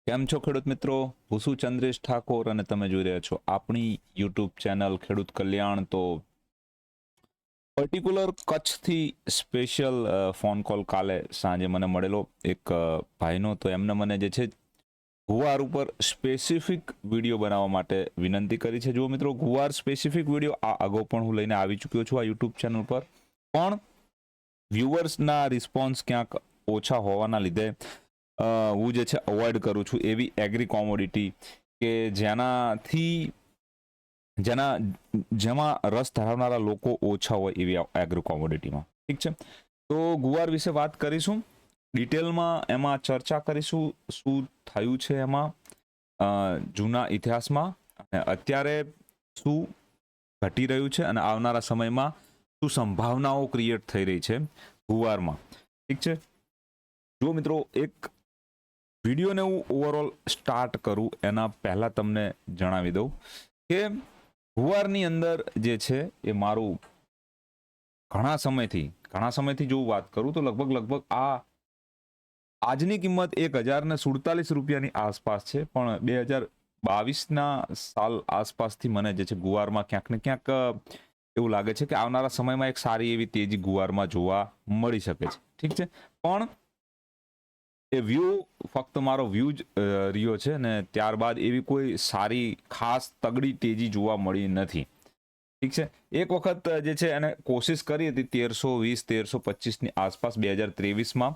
કેમ છો ખેડૂત મિત્રો? હું છું ચંદ્રેશ ઠાકોર અને તમે જોઈ રહ્યા છો આપણી યુટ્યુબ ચેનલ ખેડૂત કલ્યાણ. તો પર્ટિક્યુલર કચ્છથી સ્પેશિયલ ફોન કોલ કાલે સાંજે મને મળેલો એક ભાઈનો. તો એમને મને જે છે ગુવાર ઉપર સ્પેસિફિક વિડીયો બનાવવા માટે વિનંતી કરી છે. જુઓ મિત્રો, ગુવાર સ્પેસિફિક વિડીયો આ અગાઉ પણ હું લઈને આવી ચૂક્યો છું આ યુટ્યુબ ચેનલ પર, પણ વ્યુઅર્સના રિસ્પોન્સ ક્યાંક ઓછા હોવાના લીધે હું જે છે અવોઇડ કરું છું એવી એગ્રી કોમોડિટી કે જેમાં રસ ધરાવનારા લોકો ઓછા હોય એવી એગ્રી કોમોડિટીમાં. ઠીક છે, તો ગુવાર વિશે વાત કરીશું ડિટેલમાં, એમાં ચર્ચા કરીશું શું થયું છે એમાં જૂના ઇતિહાસમાં, અને અત્યારે શું ઘટી રહ્યું છે અને આવનારા સમયમાં શું સંભાવનાઓ ક્રિએટ થઈ રહી છે ગુવારમાં. ઠીક છે, જો મિત્રો, એક વિડીયોને હું ઓવરઓલ સ્ટાર્ટ કરું એના પહેલા તમને જણાવી દઉં કે ગુવારની અંદર જે છે એ મારું ઘણા સમયથી જો વાત કરું તો લગભગ આજની કિંમત 1047 રૂપિયાની આસપાસ છે, પણ 2022ના સાલ આસપાસથી મને જે છે ગુવારમાં ક્યાંક ને ક્યાંક એવું લાગે છે કે આવનારા સમયમાં એક સારી એવી તેજી ગુવારમાં જોવા મળી શકે છે. ઠીક છે, પણ એ વ્યૂ ફક્ત મારો વ્યૂ જ રહ્યો છે ને ત્યારબાદ એવી કોઈ સારી ખાસ તગડી તેજી જોવા મળી નથી. ઠીક છે, એક વખત જે છે એને કોશિશ કરી હતી 1320-1325ની આસપાસ 2023માં,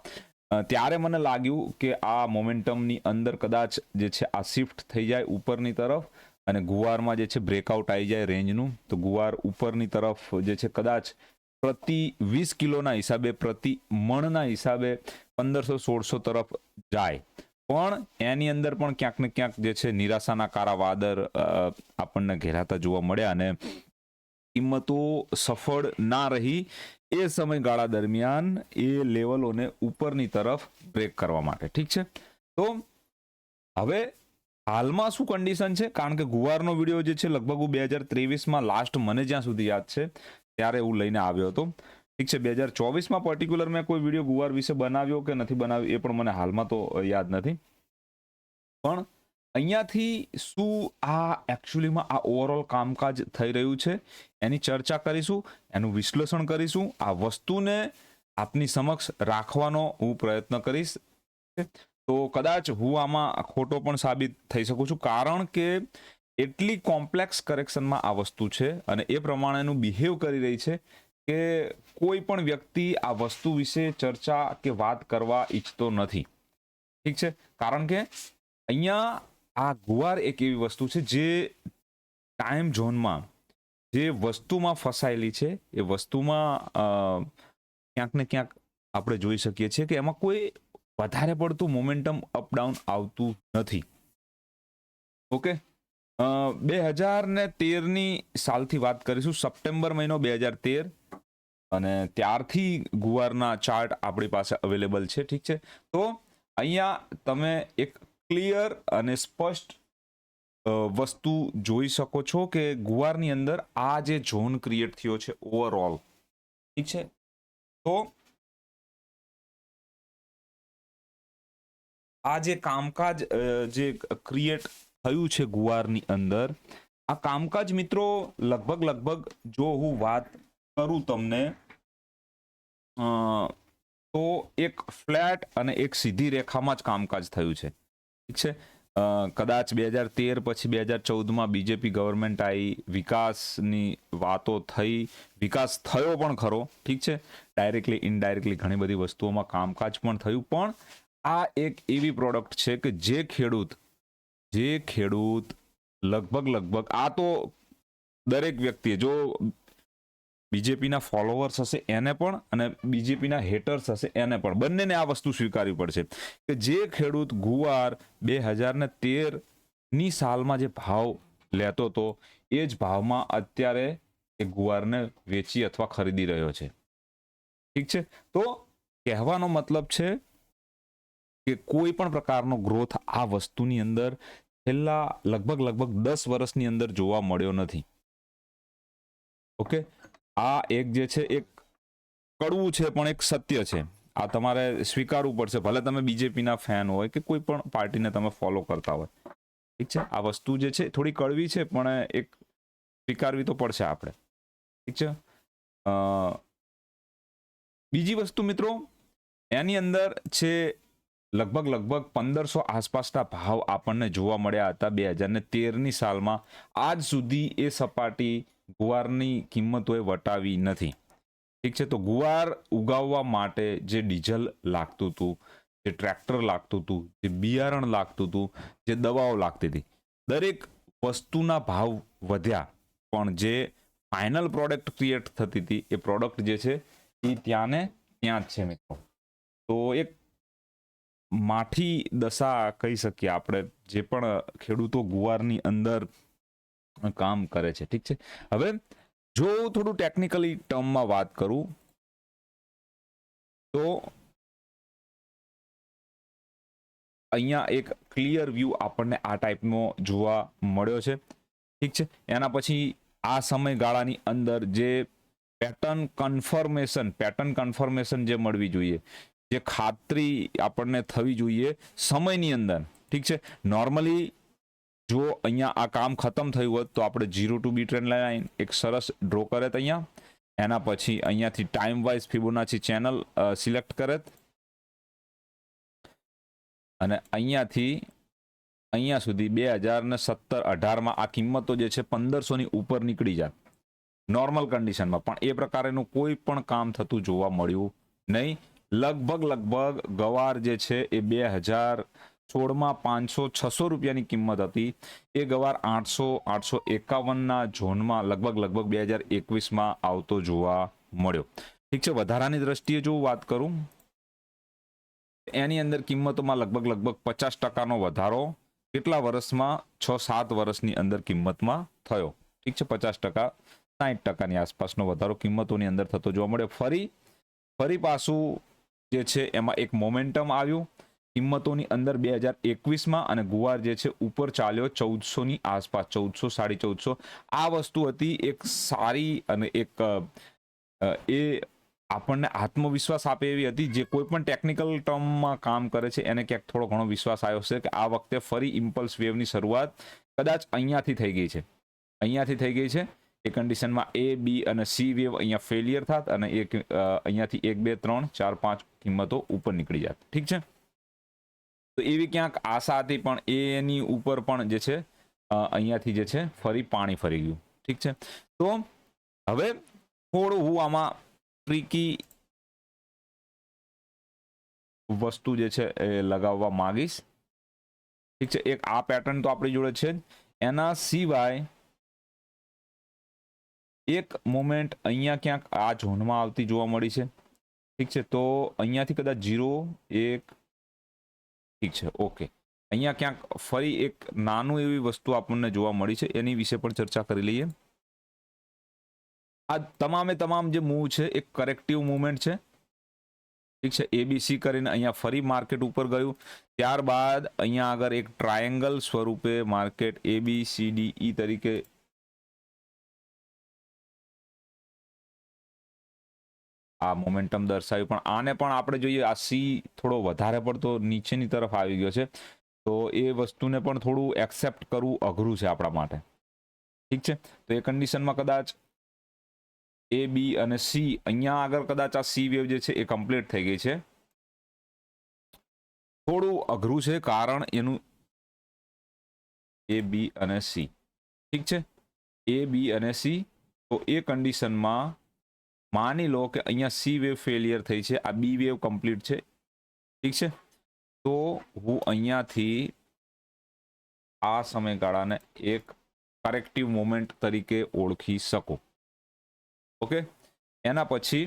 ત્યારે મને લાગ્યું કે આ મોમેન્ટમની અંદર કદાચ જે છે આ શિફ્ટ થઈ જાય ઉપરની તરફ અને ગુવારમાં જે છે બ્રેકઆઉટ આવી જાય રેન્જનું, તો ગુવાર ઉપરની તરફ જે છે કદાચ પ્રતિ 20 કિલોના હિસાબે, પ્રતિ મણના હિસાબે 1500-1600 તરફ જાય. પણ એની અંદર પણ ક્યાંક ને ક્યાંક જે છે નિરાશાના કારા વાદળ આપણને ઘેરાતા જોવા મળ્યા અને કિંમતો સફળ ના રહી એ સમયગાળા દરમિયાન એ લેવલોને ઉપરની તરફ બ્રેક કરવા માટે. ઠીક છે, તો હવે હાલમાં શું કન્ડિશન છે, કારણ કે ગુવારનો વિડીયો જે છે લગભગ હું 2023માં લાસ્ટ મને જ્યાં સુધી યાદ છે ત્યારે હું લઈને આવ્યો હતો. ઠીક છે, 2024માં પર્ટિક્યુલર મેં કોઈ વિડીયો ગુવાર વિશે બનાવ્યો કે નથી બનાવ્યો એ પણ મને હાલમાં તો યાદ નથી, પણ અહીંયાથી શું આ એકચ્યુઅલીમાં આ ઓવરઓલ કામકાજ થઈ રહ્યું છે એની ચર્ચા કરીશું, એનું વિશ્લેષણ કરીશું, આ વસ્તુને આપની સમક્ષ રાખવાનો હું પ્રયત્ન કરીશ. તો કદાચ હું આમાં ખોટો પણ સાબિત થઈ શકું છું, કારણ કે એટલી કોમ્પ્લેક્સ કરેક્શનમાં આ વસ્તુ છે અને એ પ્રમાણેનું બિહેવ કરી રહી છે કે કોઈ પણ વ્યક્તિ આ વસ્તુ વિશે ચર્ચા કે વાત કરવા ઈચ્છતો નથી. ઠીક છે, કારણ કે અહીંયા આ ગુવાર એક એવી વસ્તુ છે જે ટાઈમ ઝોનમાં જે વસ્તુમાં ફસાયેલી છે એ વસ્તુમાં ક્યાંક ને ક્યાંક આપણે જોઈ શકીએ છીએ કે એમાં કોઈ વધારે પડતું મોમેન્ટમ અપડાઉન આવતું નથી. ઓકે, 2013ની સાલથી વાત કરીશું, સપ્ટેમ્બર મહિનો 2013, અને ત્યારથી ગુવારના ચાર્ટ આપણી પાસે અવેલેબલ છે. ઠીક છે, તો અહીંયા તમે એક ક્લિયર અને સ્પષ્ટ વસ્તુ જોઈ શકો છો કે ગુવારની અંદર આ જે ઝોન ક્રિએટ થયો છે ઓવરઓલ. ઠીક છે, તો આ જે કામકાજ જે ક્રિએટ થયું છે ગુવારની અંદર, આ કામકાજ મિત્રો લગભગ જો હું વાત કરું તમને તો એક ફ્લેટ અને એક સીધી રેખામાં જ કામકાજ થયું છે. ઠીક છે, કદાચ 2013 પછી 2014માં બીજેપી ગવર્મેન્ટ આવી, વિકાસની વાતો થઈ, વિકાસ થયો પણ ખરો. ઠીક છે, ડાયરેક્ટલી ઇનડાયરેક્ટલી ઘણી બધી વસ્તુઓમાં કામકાજ પણ થયું, પણ આ એક એવી પ્રોડક્ટ છે કે જે ખેડૂત લગભગ આ તો દરેક વ્યક્તિએ, જો બીજેપીના ફોલોવર્સ હશે એને પણ અને બીજેપીના હેટર્સ હશે એને પણ, બંનેને આ વસ્તુ સ્વીકારવી પડશે કે જે ખેડૂત ગુવાર 2013ની સાલમાં જે ભાવ લેતો હતો એ જ ભાવમાં અત્યારે એ ગુવારને વેચી અથવા ખરીદી રહ્યો છે. ઠીક છે, તો કહેવાનો મતલબ છે કે કોઈ પણ પ્રકારનો ગ્રોથ આ વસ્તુની અંદર છેલ્લા લગભગ 10 વર્ષની અંદર જોવા મળ્યો નથી. ઓકે, આ એક જે છે એક કડવું છે પણ એક સત્ય છે. આ તમારે સ્વીકારવું પડશે, ભલે તમે બીજેપીના ફેન હોય કે કોઈ પણ પાર્ટીને તમે ફોલો કરતા હોય, ઠીક છે. આ વસ્તુ જે છે થોડી કડવી છે, પણ એક સ્વીકારવી તો પડશે આપણે, ઠીક છે. બીજી વસ્તુ મિત્રો, એની અંદર છે લગભગ 1500 આસપાસના ભાવ આપણને જોવા મળ્યા હતા 2013ની સાલમાં. આજ સુધી એ સપાટી ગુવારની કિંમતોએ વટાવી નથી, ઠીક છે. તો ગુવાર ઉગાવવા માટે જે ડીઝલ લાગતું હતું, જે ટ્રેક્ટર લાગતું હતું, જે બિયારણ લાગતું હતું, જે દવાઓ લાગતી હતી, દરેક વસ્તુના ભાવ વધ્યા, પણ જે ફાઇનલ પ્રોડક્ટ ક્રિએટ થતી હતી એ પ્રોડક્ટ જે છે એ ત્યાં ને ત્યાં જ છે મિત્રો. તો એક માઠી દશા કહી શકીએ આપણે, જે પણ ખેડૂતો ગુવારની અંદર કામ કરે છે, ઠીક છે. હવે જો થોડું ટેકનિકલી ટર્મમાં વાત કરું તો અહીંયા એક ક્લિયર વ્યૂ આપણને આ ટાઈપનો જોવા મળ્યો છે, ઠીક છે. એના પછી આ સમયગાળાની અંદર જે પેટર્ન કન્ફર્મેશન જે મળવી જોઈએ, જે ખાતરી આપણને થવી જોઈએ સમયની અંદર, ઠીક છે. નોર્મલી જો અહીંયા આ કામ ખતમ થયું હોત તો આપણે 0 to B ટ્રેન્ડ લાઈન એક સરસ ડ્રો કરે અહીંયા. એના પછી અહીંયાથી ટાઈમ વાઇઝ ફિબોનાચી ચેનલ સિલેક્ટ કરે અને અહીંયાથી અહીંયા સુધી 2017-18માં આ કિંમતો જે છે 1500ની ઉપર નીકળી જાય નોર્મલ કન્ડિશનમાં, પણ એ પ્રકારનું કોઈ પણ કામ થતું જોવા મળ્યું નહીં. લગભગ ગવાર જે છે એ 2016માં 500-600 રૂપિયાની કિંમત હતી, એ ગવાર 800-851ના ઝોનમાં લગભગ 2021માં આવતો જોવા મળ્યો, ઠીક છે. વધારાની દ્રષ્ટિએ જો વાત કરું, એની અંદર કિંમતોમાં લગભગ 50%નો વધારો કેટલા વર્ષમાં? 6-7 વર્ષની અંદર કિંમતમાં થયો, ઠીક છે. 50%, 60%ની આસપાસનો વધારો કિંમતોની અંદર થતો જોવા મળ્યો. ફરી પાછું જે છે એમાં એક મોમેન્ટમ આવ્યું કિંમતોની અંદર 2021માં, અને ગુવાર જે છે ઉપર ચાલ્યો 1400ની આસપાસ, 1400-1450. આ વસ્તુ હતી એક સારી અને એક એ આપણને આત્મવિશ્વાસ આપે એવી હતી, જે કોઈ પણ ટેકનિકલ ટર્મમાં કામ કરે છે એને ક્યાંક થોડો ઘણો વિશ્વાસ આવ્યો છે કે આ વખતે ફરી ઇમ્પલ્સ વેવની શરૂઆત કદાચ અહીંયાથી થઈ ગઈ છે, એ કન્ડિશનમાં A, B અને C વેવ અહીંયા ફેલિયર થાત અને એક અહીંયાથી 1, 2, 3, 4, 5 કિંમતો ઉપર નીકળી જાત, ઠીક છે. તો એવી ક્યાંક આશા હતી, પણ એની ઉપર પણ જે છે અહીંયાથી જે છે ફરી પાણી ફરી ગયું, ઠીક છે. તો હવે થોડું હું આમાં ટ્રિકી વસ્તુ જે છે એ લગાવવા માંગીશ, ઠીક છે. એક આ પેટર્ન તો આપણી જોડે છે જ, એના સિવાય એક મોમેન્ટ અહીંયા ક્યાંક આ ઝોનમાં આવતી જોવા મળી છે, ઠીક છે. તો અહીંયાથી કદાચ 0, 1, ઠીક છે, ઓકે. અહીંયા ક્યાંક ફરી એક નાનું એવી વસ્તુ આપણને જોવા મળી છે, એની વિશે પણ ચર્ચા કરી લઈએ. આ તમામ જે મૂવ છે એક કરેક્ટિવ મૂવમેન્ટ છે, ઠીક છે. ABC કરીને અહીંયા ફરી માર્કેટ ઉપર ગયું, ત્યારબાદ અહીંયા આગળ એક ટ્રાયેંગલ સ્વરૂપે માર્કેટ ABCDE તરીકે આ મોમેન્ટમ દર્શાવ્યું, પણ આને પણ આપણે જોઈએ, આ C થોડો વધારે પડતો નીચેની તરફ આવી ગયો છે, તો એ વસ્તુને પણ થોડું એક્સેપ્ટ કરવું અઘરું છે આપણા માટે, ઠીક છે. તો એ કન્ડિશનમાં કદાચ A, B અને C, અહીંયા આગળ કદાચ આ C વેવ જે છે એ કમ્પ્લીટ થઈ ગઈ છે. થોડું અઘરું છે કારણ એનું A, B અને C, ઠીક છે. A, B અને C, તો એ કન્ડિશનમાં માની લો કે અહીંયા C વેવ ફેલિયર થઈ છે, આ B વેવ કમ્પ્લીટ છે, ઠીક છે. તો હું અહીંયાથી આ સમયગાળાને એક કરેક્ટિવ મોમેન્ટ તરીકે ઓળખી શકું, ઓકે. એના પછી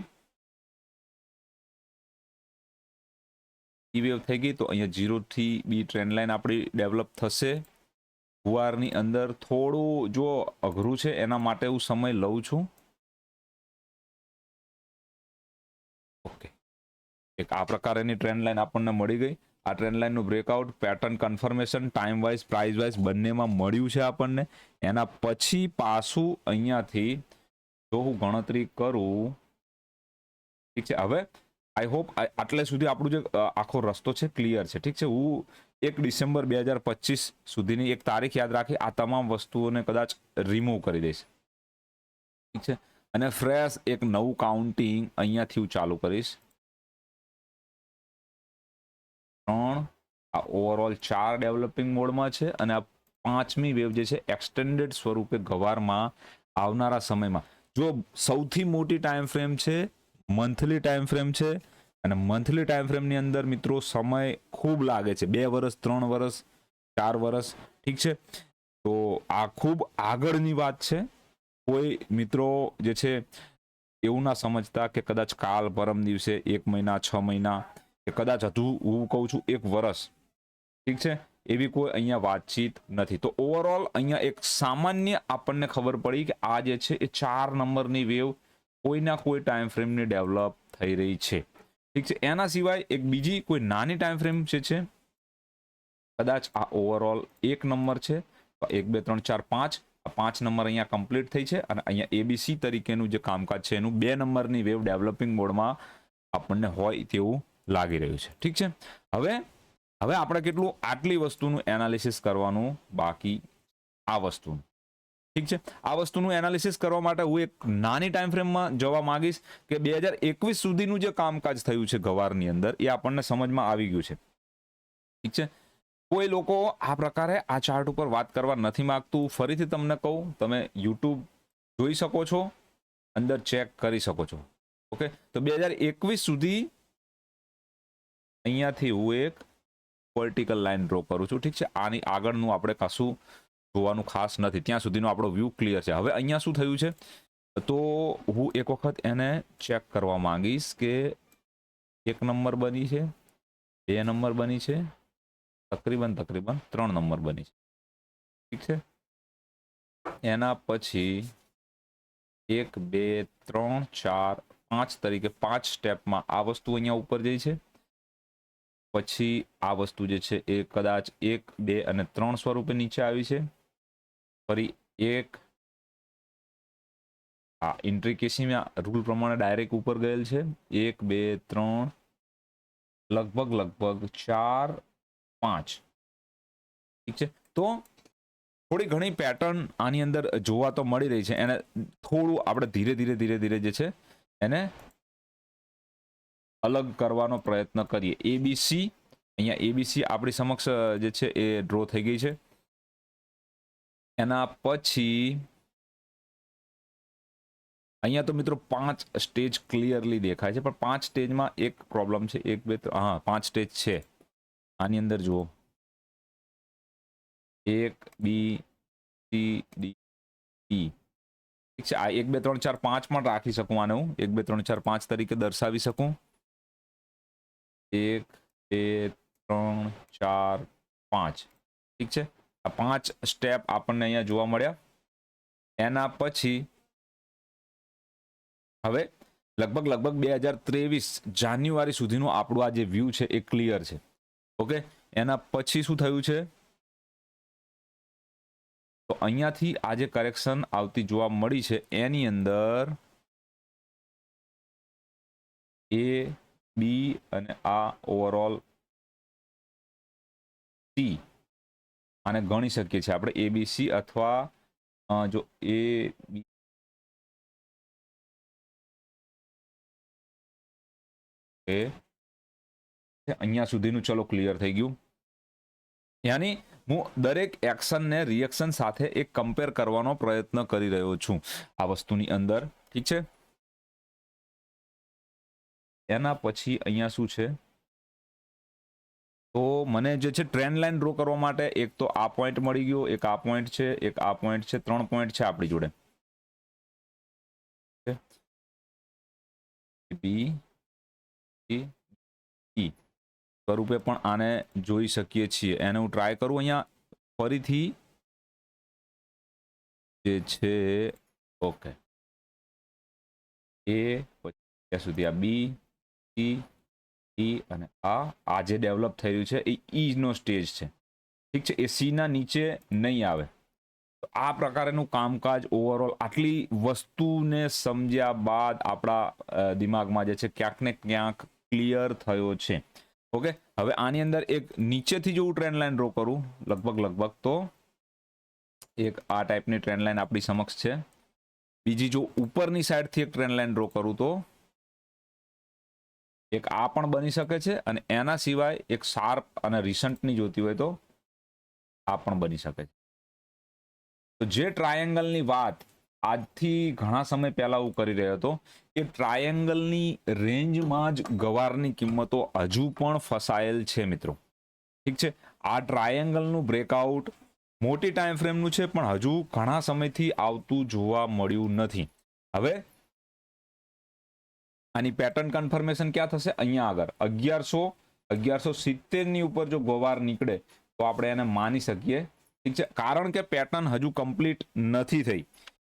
E વેવ થઈ ગઈ, તો અહીંયા 0 થી B ટ્રેન્ડ લાઈન આપણી ડેવલપ થશે. ગુવારની અંદર થોડું જો અઘરું છે, એના માટે હું સમય લઉં છું, ઓકે. એક આ પ્રકારની ટ્રેન્ડ લાઈન આપણને મળી ગઈ. આ ટ્રેન્ડ લાઈનનું breakout, pattern confirmation time wise, price wise બંનેમાં મળ્યું છે આપણને. એના પછી પાછું અહીંયાથી જો હું ગણતરી કરું, ઠીક છે. હવે આઈ હોપ આટલે સુધી આપણું જે આખો રસ્તો છે ક્લિયર છે. ઠીક છે. હું 1 ડિસેમ્બર 2025 સુધીની એક તારીખ યાદ રાખી આ તમામ વસ્તુઓને કદાચ રિમૂવ કરી દઈશ. ઠીક છે. અને ફ્રેશ એક નવું કાઉન્ટિંગ અહીંયાથી હું ચાલુ કરીશ. 3 આ ઓવરઓલ 4 ડેવલપિંગ મોડમાં છે અને આ 5મી વેવ જે છે એક્સટેન્ડેડ સ્વરૂપે ગવારમાં આવનારા સમયમાં. જો સૌથી મોટી ટાઈમ ફ્રેમ છે મંથલી ટાઈમ ફ્રેમ છે અને મંથલી ટાઈમ ફ્રેમની અંદર મિત્રો સમય ખૂબ લાગે છે. 2 વર્ષ 3 વર્ષ 4 વર્ષ. ઠીક છે. તો આ ખૂબ આગળની વાત છે. કોઈ મિત્રો જે છે એવું ના સમજતા કે કદાચ કાલ પરમ દિવસે 1 મહિના 6 મહિના કે કદાચ હજુ હું કહું છું 1 વર્ષ. ઠીક છે. એવી કોઈ અહીંયા વાતચીત નથી. તો ઓવરઓલ અહીંયા એક સામાન્ય આપણને ખબર પડી કે આ જે છે એ 4 નંબરની વેવ કોઈના કોઈ ટાઈમ ફ્રેમની ડેવલપ થઈ રહી છે. ઠીક છે. એના સિવાય એક બીજી કોઈ નાની ટાઈમ ફ્રેમ જે છે કદાચ આ ઓવરઓલ 1 નંબર છે 1 2 3 4 5 આ 5 નંબર અહીંયા કમ્પ્લીટ થઈ છે અને અહીંયા એબીસી તરીકેનું જે કામકાજ છે એનું 2 નંબરની વેવ ડેવલપિંગ મોડમાં આપણને હોય તેવું લાગી રહ્યું છે. ઠીક છે. હવે આપણે કેટલું આટલી વસ્તુનું એનાલિસિસ કરવાનું બાકી આ વસ્તુનું. ઠીક છે. આ વસ્તુનું એનાલિસિસ કરવા માટે હું એક નાની ટાઈમ ફ્રેમમાં જવા માંગીશ કે 2021 સુધીનું જે કામકાજ થયું છે ગવારની અંદર એ આપણને સમજમાં આવી ગયું છે. ઠીક છે. કોઈ લોકો આ પ્રકારે આ ચાર્ટ ઉપર વાત કરવા નથી માંગતું. ફરીથી તમને કહું, તમે યુટ્યુબ જોઈ શકો છો, અંદર ચેક કરી શકો છો. ઓકે. તો 2021 સુધી અહીંયાથી હું એક વર્ટિકલ લાઈન ડ્રો કરું છું. ઠીક છે. આની આગળનું આપણે કશું જોવાનું ખાસ નથી. ત્યાં સુધીનો આપણો વ્યૂ ક્લિયર છે. હવે અહીંયા શું થયું છે તો હું એક વખત એને ચેક કરવા માંગીશ કે 1 નંબર બની છે, 2 નંબર બની છે, તકરીબન 3 નંબર બની છે. ઠીક છે. એના પછી 1 2 3 4 5 તરીકે 5 સ્ટેપમાં આ વસ્તુ અહીંયા ઉપર જઈ છે. પછી આ વસ્તુ જે છે એ કદાચ 1 2 અને 3 સ્વરૂપે નીચે આવી છે. ફરી 1 આ ઇન્ટ્રિકેસીમાં રૂલ પ્રમાણે ડાયરેક્ટ ઉપર ગયેલ છે. 1 2 3 લગભગ 4 5. ઠીક છે. તો થોડી ઘણી પેટર્ન આની અંદર જોવા તો મળી રહી છે. એને થોડું આપણે ધીરે ધીરે જે છે એને અલગ કરવાનો પ્રયત્ન કરીએ. એબીસી અહીંયા એબીસી આપણી સમક્ષ જે છે એ ડ્રો થઈ ગઈ છે. એના પછી અહીંયા તો મિત્રો 5 સ્ટેજ ક્લિયરલી દેખાય છે, પણ 5 સ્ટેજમાં એક પ્રોબ્લેમ છે. 1 2 3 હા 5 સ્ટેજ છે આની અંદર. જુઓ 1 બી સી ડી ઈ. ઠીક છે. આ 1 2 3 4 5 માં રાખી શકું આને હું 1 2 3 4 5 તરીકે દર્શાવી શકું. 1 2 3 4 5. ઠીક છે. આ 5 સ્ટેપ આપણને અહીંયા જોવા મળ્યા. એના પછી હવે લગભગ 2023 જાન્યુઆરી સુધીનું આપણું આ જે વ્યૂ છે એ ક્લિયર છે. ઓકે. એના પછી શું થયું છે તો અહીંયાથી આ જે કરેક્શન આવતી જોવા મળી છે એની અંદર એ બી અને આ ઓવરઓલ સી આને ગણી શકીએ છીએ આપણે એબીસી અથવા જો એ બી અહીંયા સુધીનું ચલો ક્લિયર થઈ ગયું. યાની હું દરેક એક્શનને રિએક્શન સાથે એક કમ્પેર કરવાનો પ્રયત્ન કરી રહ્યો છું આ વસ્તુની અંદર. ઠીક છે. એના પછી અહીંયા શું છે તો મને જે છે ટ્રેન્ડ લાઈન ડ્રો કરવા માટે એક તો આ પોઈન્ટ મળી ગયો, એક આ પોઈન્ટ છે, એક આ પોઈન્ટ છે, 3 પોઈન્ટ છે આપણી જોડે. બી ઈ સ્વરૂપે પણ આને જોઈ શકીએ છીએ. એને હું ટ્રાય કરું અહીંયા ફરીથી જે છે. ઓકે. એ પછી ત્યાં સુધી આ બી સી ઈ અને આ જે ડેવલપ થઈ રહ્યું છે એ ઈ નો સ્ટેજ છે. ઠીક છે. એ સી ના નીચે નહીં આવે. તો આ પ્રકારનું કામકાજ ઓવરઓલ આટલી વસ્તુને સમજ્યા બાદ આપણા દિમાગમાં જે છે ક્યાંક ને ક્યાંક ક્લિયર થયો છે. ઓકે, હવે આની અંદર એક નીચેથી જો હું ટ્રેન્ડ લાઈન ડ્રો કરું લગભગ તો એક આ ટાઈપની ટ્રેન્ડ લાઈન આપણી સમક્ષ છે. બીજી જો ઉપરની સાઈડથી એક ટ્રેન્ડ લાઈન ડ્રો કરું તો એક આ પણ બની શકે છે, અને એના સિવાય એક શાર્પ અને રિસન્ટની જોતી હોય તો આ પણ બની શકે છે. તો જે ટ્રાયેંગલની વાત આજથી ઘણા સમય પહેલા હું કરી રહ્યો હતો, એ ટ્રાયેંગલની રેન્જમાં જ ગવારની કિંમતો હજુ પણ ફસાયેલ છે મિત્રો. ઠીક છે, આ ટ્રાયેંગલનું બ્રેકઆઉટ મોટી ટાઈમ ફ્રેમનું છે, પણ હજુ ઘણા સમયથી આવતું જોવા મળ્યું નથી. હવે આની પેટર્ન કન્ફર્મેશન ક્યાં થશે? અહીંયા આગળ 1170 ની ઉપર જો ગવાર નીકળે તો આપણે એને માની શકીએ. ઠીક છે, કારણ કે પેટર્ન હજુ કમ્પ્લીટ નથી થઈ.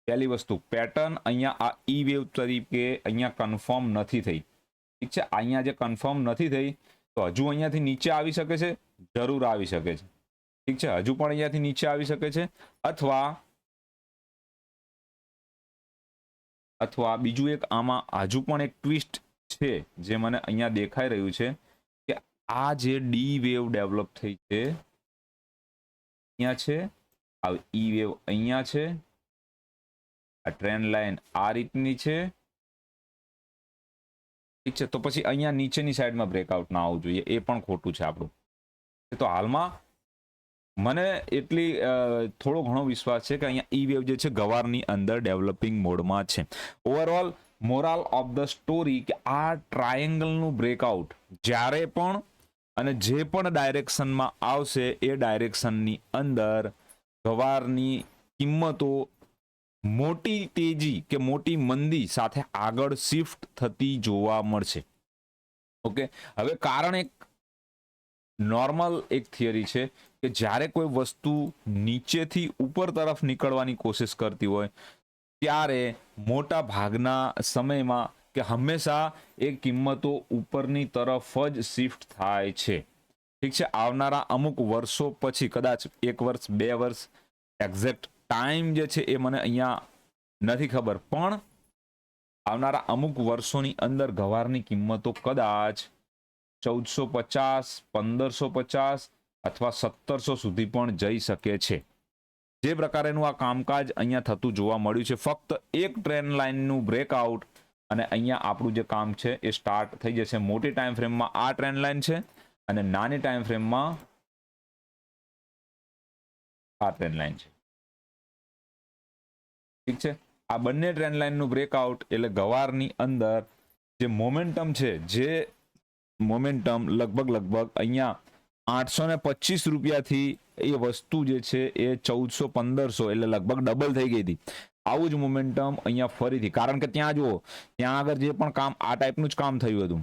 પહેલી વસ્તુ, પેટર્ન અહીંયા આ ઈ વેવ તરીકે અહીંયા કન્ફર્મ નથી થઈ. ઠીક છે, અહીંયા જે કન્ફર્મ નથી થઈ તો હજુ અહીંયાથી નીચે આવી શકે છે, જરૂર આવી શકે છે. ઠીક છે, હજુ પણ અહીંયાથી નીચે આવી શકે છે, અથવા બીજું એક આમાં હજુ પણ એક ટ્વિસ્ટ છે જે મને અહીંયા દેખાઈ રહ્યું છે કે આ જે ડી વેવ ડેવલપ થઈ છે અહીંયા છે, આ ઈ વેવ અહીંયા છે, આ ટ્રેન્ડ લાઈન આ રીતની છે. ઠીક છે, તો પછી અહીંયા નીચેની સાઈડમાં બ્રેકઆઉટ ના આવવું જોઈએ, એ પણ ખોટું છે આપણું. તો હાલમાં મને એટલી થોડો ઘણો વિશ્વાસ છે કે અહીંયા ઈ વેવ જે છે ગવારની અંદર ડેવલપિંગ મોડમાં છે. Overall moral of the story કે આ ટ્રાયેંગલનું બ્રેકઆઉટ જ્યારે પણ અને જે પણ ડાયરેક્શનમાં આવશે એ ડાયરેક્શનની અંદર ગવારની કિંમતો મોટી તેજી કે મોટી મંદી સાથે આગળ શિફ્ટ થતી જોવા મળશે. ઓકે, હવે કારણ એક નોર્મલ એક થિયરી છે કે જ્યારે કોઈ વસ્તુ નીચેથી ઉપર તરફ નીકળવાની કોશિશ કરતી હોય ત્યારે મોટા ભાગના સમયમાં કે હંમેશા એ કિંમતો ઉપરની તરફ જ શિફ્ટ થાય છે. ઠીક છે, આવનારા અમુક વર્ષો પછી, કદાચ 1 વર્ષ 2 વર્ષ, એક્ઝેક્ટ ટાઈમ જે છે એ મને અહીંયા નથી ખબર, પણ આવનારા અમુક વર્ષોની અંદર ગવારની કિંમતો કદાચ 1450, 1550 અથવા 1700 સુધી પણ જઈ શકે છે. જે પ્રકારેનું આ કામકાજ અહીંયા થતું જોવા મળ્યું છે, ફક્ત એક ટ્રેન્ડ લાઇનનું બ્રેકઆઉટ અને અહીંયા આપણું જે કામ છે એ સ્ટાર્ટ થઈ જશે. મોટી ટાઈમ ફ્રેમમાં આ ટ્રેન્ડ લાઇન છે અને નાની ટાઈમ ફ્રેમમાં આ ટ્રેન્ડ લાઇન છે. ઠીક છે, આ બંને ટ્રેન્ડ લાઇનનું બ્રેકઆઉટ એટલે ગવારની અંદર જે મોમેન્ટમ છે, જે મોમેન્ટમ લગભગ અહીંયા 825 રૂપિયાથી એ વસ્તુ જે છે એ 1400-1500 એટલે લગભગ ડબલ થઈ ગઈ હતી. આવું જ મોમેન્ટમ અહીંયા ફરીથી, કારણ કે ત્યાં જુઓ, ત્યાં આગળ જે પણ કામ આ ટાઈપનું જ કામ થયું હતું,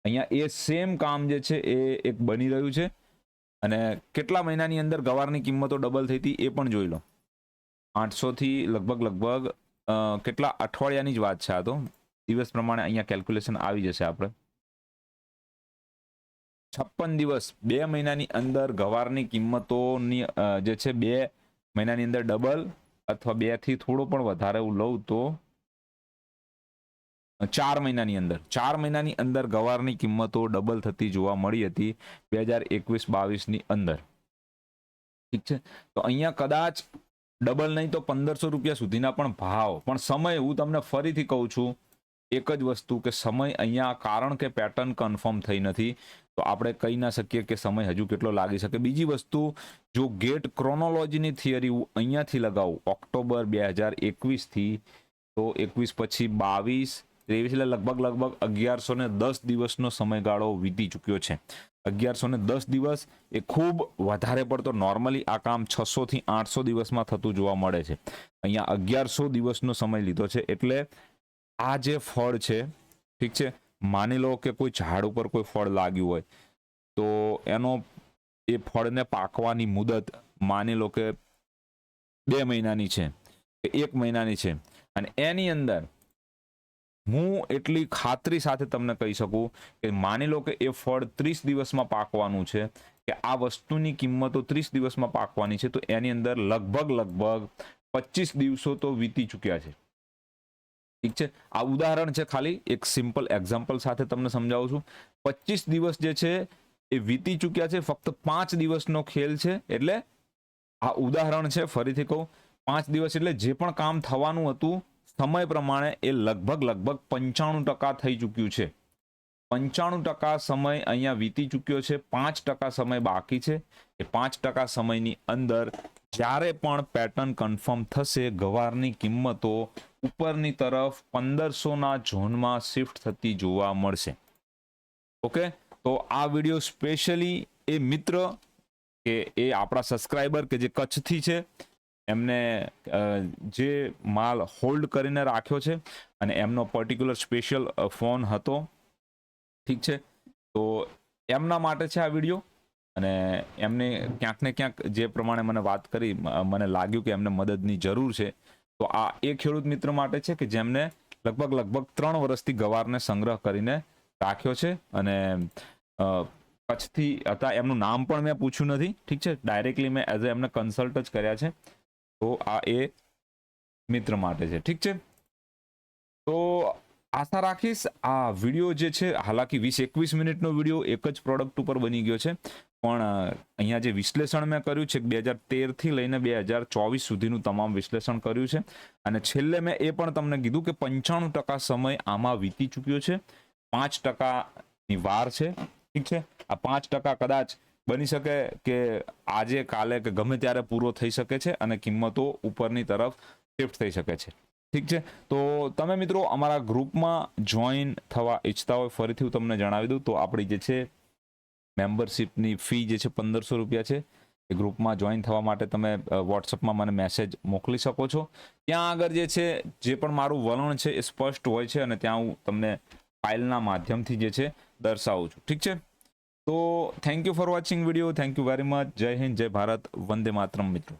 અહીંયા એ સેમ કામ જે છે એ એક બની રહ્યું છે. અને કેટલા મહિનાની અંદર ગવારની કિંમતો ડબલ થઈ હતી એ પણ જોઈ લો. 800 થી લગભગ કેટલા અઠવાડિયાની જ વાત છે. આ તો દિવસ પ્રમાણે અહીંયા કેલ્ક્યુલેશન આવી જશે. આપણે 56 દિવસ, 2 મહિનાની અંદર ગવારની કિંમતોની જે છે 2 મહિનાની અંદર ડબલ અથવા 2 થી થોડો પણ વધારે હું લઉં તો 4 મહિનાની અંદર ગવારની કિંમતો ડબલ થતી જોવા મળી હતી 2021-22 ની અંદર. ઠીક છે, તો અહીંયા કદાચ ડબલ નહીં તો 1500 રૂપિયા સુધીના પણ ભાવ, પણ સમય હું તમને ફરીથી કહું છું એક જ વસ્તુ કે સમય અહીંયા, કારણ કે પેટર્ન કન્ફર્મ થઈ નથી તો આપણે કહી ના શકીએ કે સમય હજુ કેટલો લાગી શકે. બીજી વસ્તુ, જો ગેટ ક્રોનોલોજીની થિયરી હું અહીંયાથી લગાવું ઓક્ટોબર 2021 થી, તો 21 પછી 22, 23 એટલે લગભગ 1110 દિવસનો સમયગાળો વીતી ચૂક્યો છે. 1110 દિવસ એ ખૂબ વધારે પડતો. નોર્મલી આ કામ 600 થી 800 દિવસમાં થતું જોવા મળે છે. અહીંયા 1100 દિવસનો સમય લીધો છે. એટલે આ જે ફળ છે, ઠીક છે, માની લો કે કોઈ ઝાડ ઉપર કોઈ ફળ લાગ્યું હોય તો એનો એ ફળને પાકવાની મુદત માની લો કે 2 મહિનાની છે કે 1 મહિનાની છે, અને એની અંદર હું એટલી ખાતરી સાથે તમને કહી શકું કે માની લો કે એ ફળ 30 દિવસમાં પાકવાનું છે, કે આ વસ્તુની કિંમતો 30 દિવસમાં પાકવાની છે, તો એની અંદર લગભગ 25 દિવસો તો વીતી ચૂક્યા છે. ઠીક છે, આ ઉદાહરણ છે, ખાલી એક સિમ્પલ એક્ઝામ્પલ સાથે તમને સમજાવું છું. 25 દિવસ જે છે એ વીતી ચૂક્યા છે, ફક્ત 5 દિવસનો ખેલ છે. એટલે આ ઉદાહરણ છે, ફરીથી કહું, 5 દિવસ એટલે જે પણ કામ થવાનું હતું સમય પ્રમાણે એ લગભગ 95% થઈ ચૂક્યું છે. 95% સમય અહીંયા વીતી ચૂક્યો છે, 5% સમય બાકી છે. એ 5% સમયની અંદર જ્યારે પણ પેટર્ન કન્ફર્મ થશે, ગવારની કિંમતો ઉપરની તરફ 1500ના ઝોનમાં શિફ્ટ થતી જોવા મળશે. ઓકે, તો આ વિડીયો સ્પેશિયલી એ મિત્ર કે એ આપણા સબસ્ક્રાઇબર કે જે કચ્છથી છે, એમને જે માલ હોલ્ડ કરીને રાખ્યો છે અને એમનો પર્ટિક્યુલર સ્પેશિયલ ફોન હતો, ઠીક છે, તો એમના માટે છે આ વિડીયો. અને એમને ક્યાંક ને ક્યાંક જે પ્રમાણે મને વાત કરી, મને લાગ્યું કે એમને મદદની જરૂર છે. તો આ એ ખેડૂત મિત્ર માટે છે કે જેમને લગભગ 3 વર્ષથી ગવારને સંગ્રહ કરીને રાખ્યો છે અને કચ્છથી હતા. એમનું નામ પણ મેં પૂછ્યું નથી, ઠીક છે, ડાયરેક્ટલી મેં એઝ એમને કન્સલ્ટ જ કર્યા છે. તો આ એ મિત્ર માટે છે, ઠીક છે. તો આશા રાખીશ આ વિડીયો જે છે, હાલાકી 20-21 મિનિટનો વિડીયો એક જ પ્રોડક્ટ ઉપર બની ગયો છે, પણ અહીંયા જે વિશ્લેષણ મેં કર્યું છે 2013 થી લઈને 2024 સુધીનું તમામ વિશ્લેષણ કર્યું છે. અને છેલ્લે મેં એ પણ તમને કીધું કે 95% સમય આમાં વીતી ચૂક્યો છે, 5%ની વાર છે, ઠીક છે. આ 5% કદાચ બની શકે કે આજે કાલે કે ગમે ત્યારે પૂરો થઈ શકે છે અને કિંમતો ઉપરની તરફ શિફ્ટ થઈ શકે છે, ઠીક છે. તો તમે મિત્રો અમારા ગ્રુપમાં જોઈન થવા ઈચ્છતા હોય, ફરીથી હું તમને જણાવી દઉં તો આપણી જે છે મેમ્બરશિપની ફી જે છે 1500 રૂપિયા છે. એ ગ્રુપમાં જોઈન થવા માટે તમે વોટ્સઅપમાં મને મેસેજ મોકલી શકો છો. ત્યાં આગળ જે છે, જે પણ મારું વલણ છે એ સ્પષ્ટ હોય છે અને ત્યાં હું તમને ફાઇલના માધ્યમથી જે છે દર્શાવું છું, ઠીક છે. તો thank you for watching video. Thank you very much. જય હિન્દ, જય ભારત, વંદે માતરમ મિત્રો.